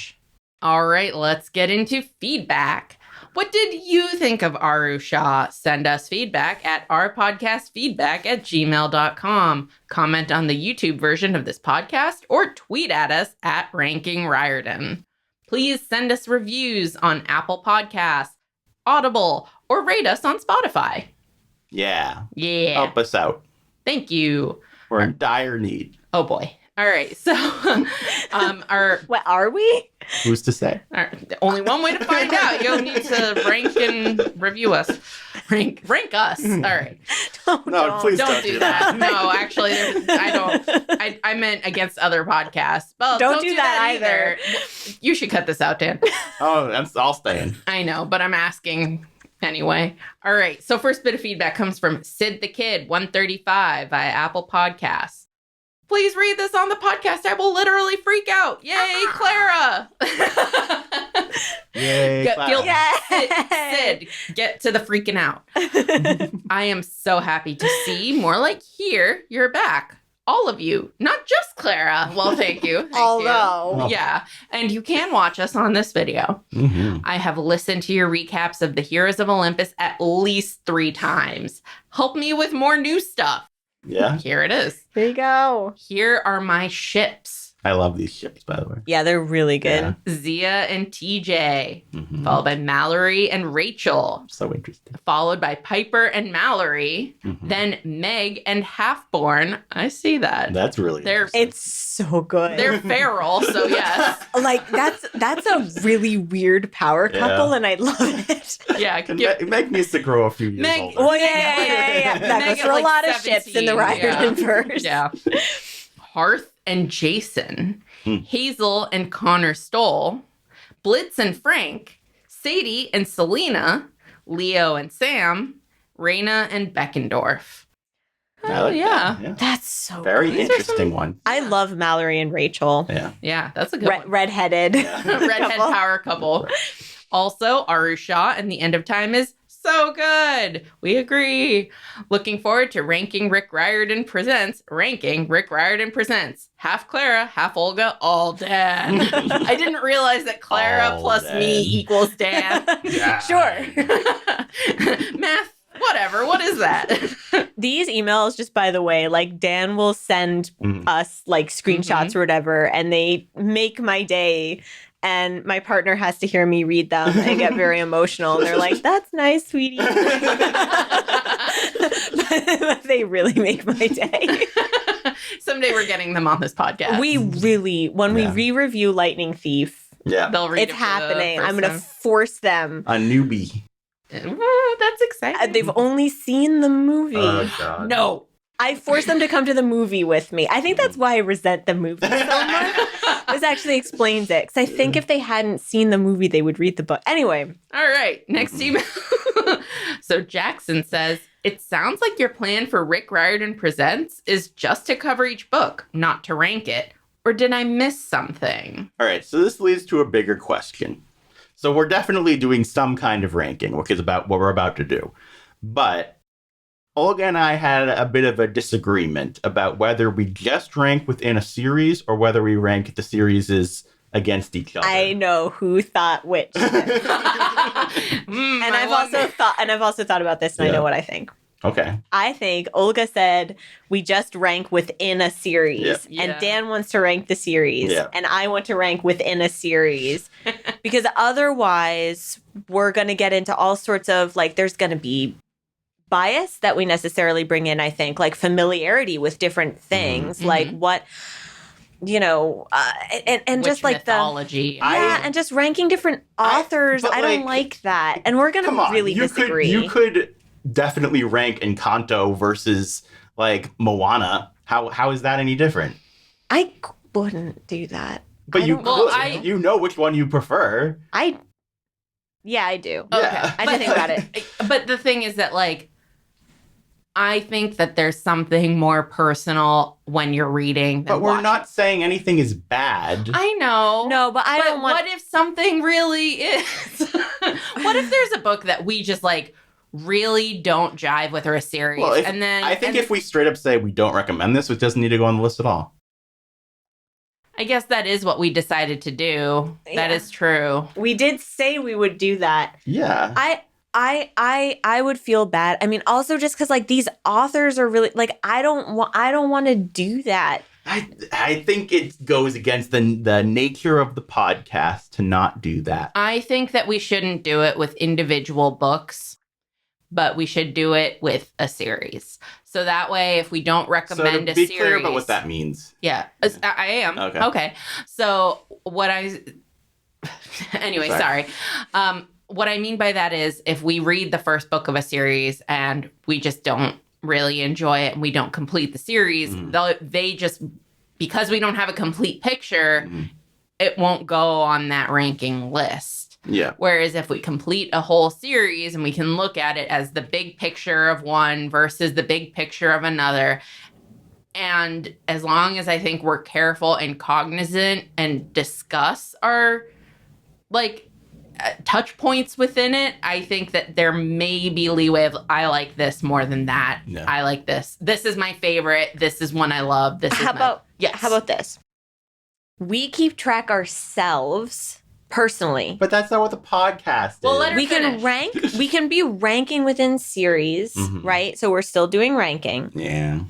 All right, let's get into feedback. What did you think of Aru Shah? Send us feedback at ourpodcastfeedback@gmail.com. Comment on the YouTube version of this podcast or tweet at us at Ranking Riordan. Please send us reviews on Apple Podcasts, Audible, or rate us on Spotify. Yeah. Yeah. Help us out. Thank you. We're in dire need. Oh boy. All right. So, what are we? Who's to say? Only one way to find out. You'll need to rank and review us. Rank us. All right. Please don't do that. No, actually, I don't. I meant against other podcasts. Well, don't do that either. You should cut this out, Dan. Oh, I'll stay in. I know, but I'm asking anyway. All right. So first bit of feedback comes from Sid the Kid 135 via Apple Podcasts. Please read this on the podcast. I will literally freak out. Yay, Clara. Yay, Clara. Sid, get to the freaking out. I am so happy to see, more like hear, you're back. All of you, not just Clara. Well, thank you. Although. Yeah. And you can watch us on this video. Mm-hmm. I have listened to your recaps of the Heroes of Olympus at least 3 times. Help me with more new stuff. Yeah. Here it is. There you go. Here are my ships. I love these ships, by the way. Yeah, they're really good. Yeah. Zia and TJ, followed by Mallory and Rachel. So interesting. Followed by Piper and Mallory. Then Meg and Halfborn. I see that. That's really interesting. It's so good. They're feral, so yes. Like, that's a really weird power couple, and I love it. Yeah. Meg needs to grow a few years older. Well, yeah. That goes for a lot of ships in the Riordanverse. Yeah. Hearth and Jason, Hazel and Connor Stoll, Blitz and Frank, Sadie and Selena, Leo and Sam, Raina and Beckendorf. I like that. That's so very interesting one. I love Mallory and Rachel. Yeah, that's a good one. Redheaded. Redhead power couple. Also, Aru Shah and The End of Time is so good. We agree. Looking forward to Ranking Rick Riordan presents half Clara, half Olga, all Dan. I didn't realize that Clara All plus Dan. me equals Dan. Yeah. Sure. Math, whatever. What is that? These emails, just by the way, like Dan will send us like screenshots or whatever, and they make my day. And my partner has to hear me read them and get very emotional. And they're like, that's nice, sweetie. But they really make my day. Someday we're getting them on this podcast. We really, when we re-review Lightning Thief, they'll read it's happening. I'm going to force them. A newbie. That's exciting. They've only seen the movie. Oh, God. No. I force them to come to the movie with me. I think that's why I resent the movie so much. This actually explains it. Because I think if they hadn't seen the movie, they would read the book. Anyway. All right. Next email. So Jackson says, it sounds like your plan for Rick Riordan Presents is just to cover each book, not to rank it. Or did I miss something? All right. So this leads to a bigger question. So we're definitely doing some kind of ranking, which is about what we're about to do. But Olga and I had a bit of a disagreement about whether we just rank within a series or whether we rank the series against each other. I know who thought which. And I've also thought about this, and I know what I think. Okay. I think Olga said we just rank within a series, and Dan wants to rank the series, and I want to rank within a series, because otherwise we're going to get into all sorts of, like, there's going to be bias that we necessarily bring in, I think, like familiarity with different things, like what, you know, and just like mythology. and just ranking different authors. I don't like that. And we're going to really disagree. You could definitely rank Encanto versus like Moana. How is that any different? I wouldn't do that. But you don't- could. You know which one you prefer. Yeah, I do. Okay. Yeah. I didn't think about it. But the thing is that, like, I think that there's something more personal when you're reading. But we're not saying anything is bad. I know. No, but I don't want... What if something really is? What if there's a book that we just, like, really don't jive with, or a series? Well, I think if we straight up say we don't recommend this, it doesn't need to go on the list at all. I guess that is what we decided to do. Yeah. That is true. We did say we would do that. Yeah. I would feel bad. I mean, also just because like these authors are really like I don't want to do that. I think it goes against the nature of the podcast to not do that. I think that we shouldn't do it with individual books, but we should do it with a series. So that way, if we don't recommend so a be series, clear about what that means. Yeah, I am. Okay. So what anyway, sorry. What I mean by that is if we read the first book of a series and we just don't really enjoy it and we don't complete the series, they just, because we don't have a complete picture, it won't go on that ranking list. Yeah. Whereas if we complete a whole series and we can look at it as the big picture of one versus the big picture of another, and as long as I think we're careful and cognizant and discuss our, like, touch points within it, I think that there may be leeway of I like this more than that. No. I like this. This is my favorite. This is one I love. This How about this? We keep track ourselves personally. But that's not what the podcast is. Well, let her We can finish. rank. We can be ranking within series, right? So we're still doing ranking. Yeah.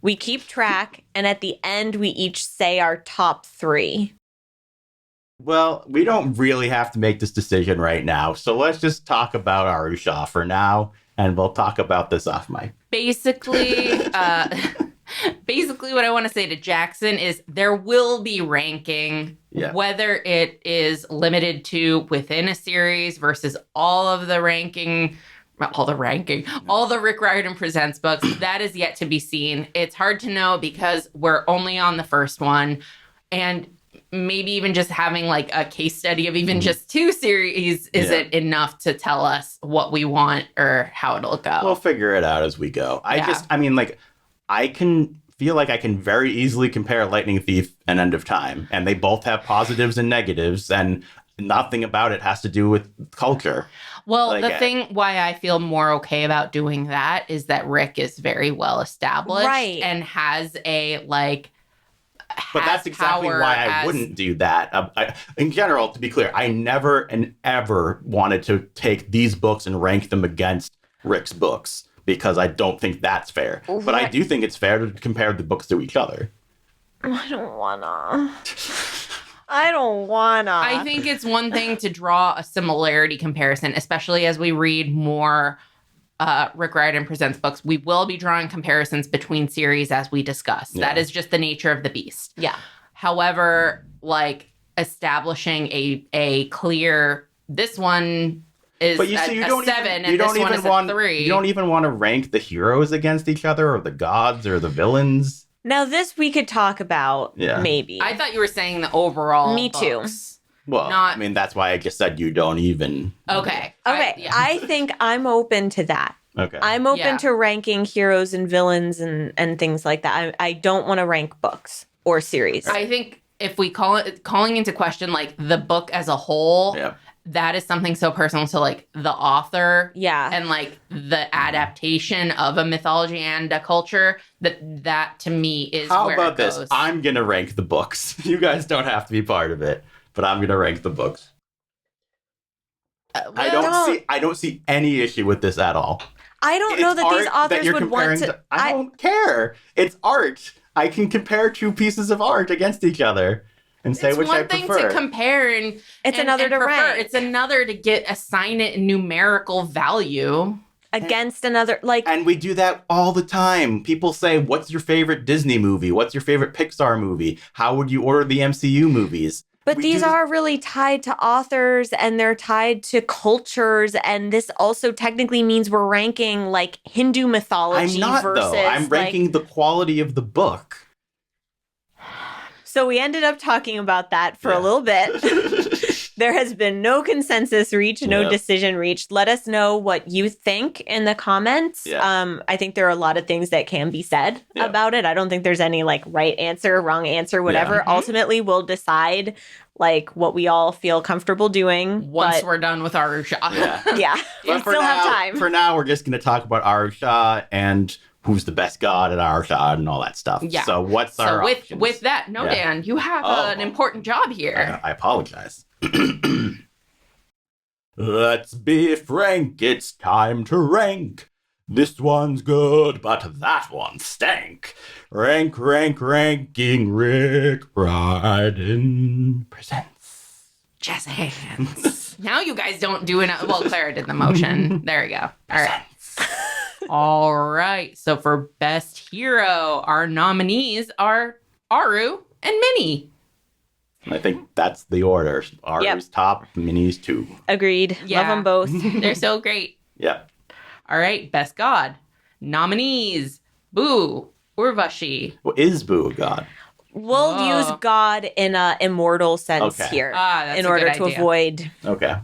We keep track, and at the end, we each say our top 3. Well, we don't really have to make this decision right now, so let's just talk about Aru Shah for now, and we'll talk about this off mic. Basically, what I want to say to Jackson is there will be ranking, whether it is limited to within a series versus all the Rick Riordan Presents books. That is yet to be seen. It's hard to know because we're only on the first one, and maybe even just having like a case study of even just 2 series isn't enough to tell us what we want or how it'll go. We'll figure it out as we go. I can feel like I can very easily compare Lightning Thief and End of Time, and they both have positives and negatives, and nothing about it has to do with culture. Well, the thing why I feel more okay about doing that is that Rick is very well established and has a But that's exactly why I wouldn't do that. In general, to be clear, I never and ever wanted to take these books and rank them against Rick's books because I don't think that's fair. Right. But I do think it's fair to compare the books to each other. I don't wanna. I think it's one thing to draw a similarity comparison, especially as we read more Rick Riordan Presents books. We will be drawing comparisons between series as we discuss. Yeah. That is just the nature of the beast. Yeah. However, like establishing a clear, this one is a 7 and this one is a 3. You don't even want to rank the heroes against each other or the gods or the villains. Now this we could talk about, maybe. I thought you were saying the overall Me too. books. Well, I mean, that's why I just said you don't even. Okay. I think I'm open to that. Okay. I'm open to ranking heroes and villains and things like that. I don't want to rank books or series. I think if we calling into question like the book as a whole, that is something so personal to like the author and like the adaptation of a mythology and a culture that to me is How where about it goes. this? I'm going to rank the books. You guys don't have to be part of it, but I'm going to rank the books. I don't see any issue with this at all. I don't know that these authors would want to. I don't care. It's art. I can compare 2 pieces of art against each other and say which I prefer. It's one thing to compare and it's another to rank. It's another to assign it numerical value against another. And we do that all the time. People say, "What's your favorite Disney movie? What's your favorite Pixar movie? How would you order the MCU movies?" But these are really tied to authors and they're tied to cultures. And this also technically means we're ranking like Hindu mythology I'm not, versus. Though. I'm ranking the quality of the book. So we ended up talking about that for a little bit. There has been no consensus reached, no decision reached. Let us know what you think in the comments. Yeah. I think there are a lot of things that can be said about it. I don't think there's any like right answer, wrong answer, whatever. Yeah. Ultimately, we'll decide like what we all feel comfortable doing once we're done with Aru Shah. Yeah. We still have time. For now, we're just going to talk about Aru Shah and who's the best god at Aru Shah and all that stuff. Yeah. So what's our options? With that, Dan, you have an important job here. I apologize. Let's be frank, it's time to rank. This one's good, but that one stank. Ranking Rick Riordan presents. Jazz hands. Now you guys don't do enough. Well, Clara did the motion. There we go. All right. All right. So for best hero, our nominees are Aru and Minnie. I think that's the order. Aru's top, Minnie's 2. Agreed. Yeah. Love them both. They're so great. Yep. All right. Best god. Nominees. Boo. Urvashi. Well, is Boo a god? We'll use God in a immortal sense here That's in a order good to idea. avoid Okay.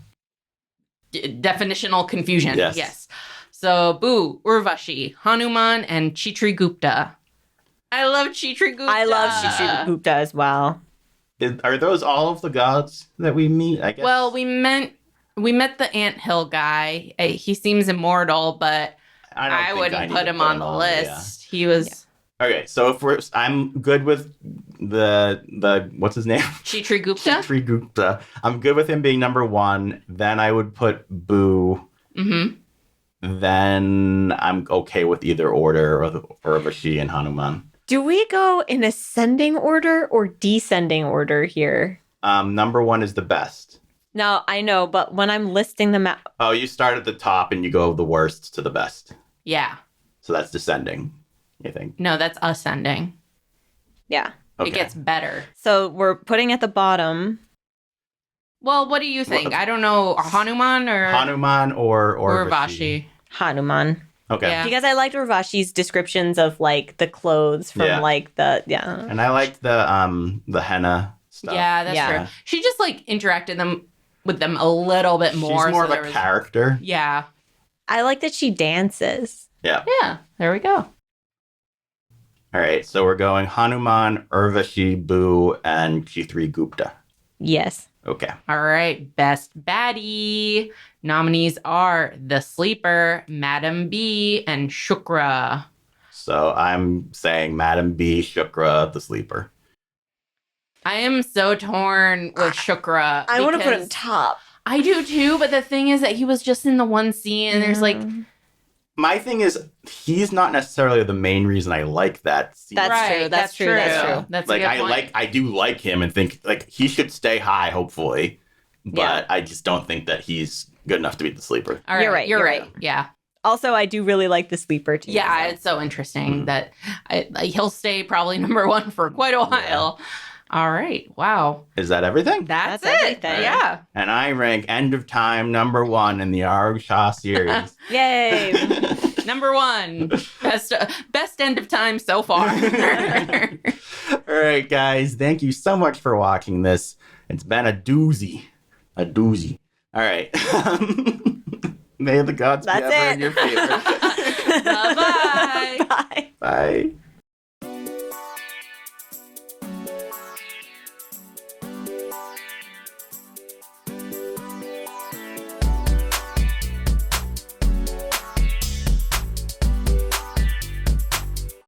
Definitional confusion. Yes. So Boo, Urvashi, Hanuman, and Chitragupta. I love Chitragupta. I love Chitragupta as well. Are those all of the gods that we meet? I guess. Well, we met the anthill guy. He seems immortal, but I wouldn't put him on the list. He was okay. So if I'm good with the what's his name? Chitragupta. Chitragupta. I'm good with him being number 1. Then I would put Boo. Mm-hmm. Then I'm okay with either order or Urvashi and Hanuman. Do we go in ascending order or descending order here? Number 1 is the best. No, I know, but when I'm listing them out... Oh, you start at the top and you go the worst to the best. Yeah. So that's descending, you think? No, that's ascending. Yeah. Okay. It gets better. So we're putting at the bottom. Well, what do you think? I don't know. Hanuman or Urvashi. Hanuman. Okay. Yeah. Because I liked Urvashi's descriptions of like the clothes from like the And I liked the henna stuff. Yeah, that's true. She just like interacted with them a little bit more. She's more of a character. Yeah. I like that she dances. Yeah. Yeah. There we go. All right. So we're going Hanuman, Urvashi, Boo, and Chitragupta. Yes. Okay. All right. Best baddie. Nominees are The Sleeper, Madam B, and Shukra. So I'm saying Madam B, Shukra, the Sleeper. I am so torn with Shukra. I want to put him top. I do too, but the thing is that he was just in the one scene, and there's like... My thing is, he's not necessarily the main reason I like that scene. That's true. That's like a good point. I do like him and think like he should stay high, hopefully. But I just don't think that he's good enough to be the Sleeper. All right, You're right. You're right. Yeah. Also, I do really like the Sleeper too. Yeah, it's so interesting that he'll stay probably number 1 for quite a while. Yeah. All right. Wow. Is that everything? That's it. Everything. Yeah. And I rank End of Time number 1 in the Aru Shah series. Yay. Number 1. Best end of time so far. All right, guys. Thank you so much for watching this. It's been a doozy. A doozy. All right. May the gods be ever in your favor. Bye-bye. Bye. Bye.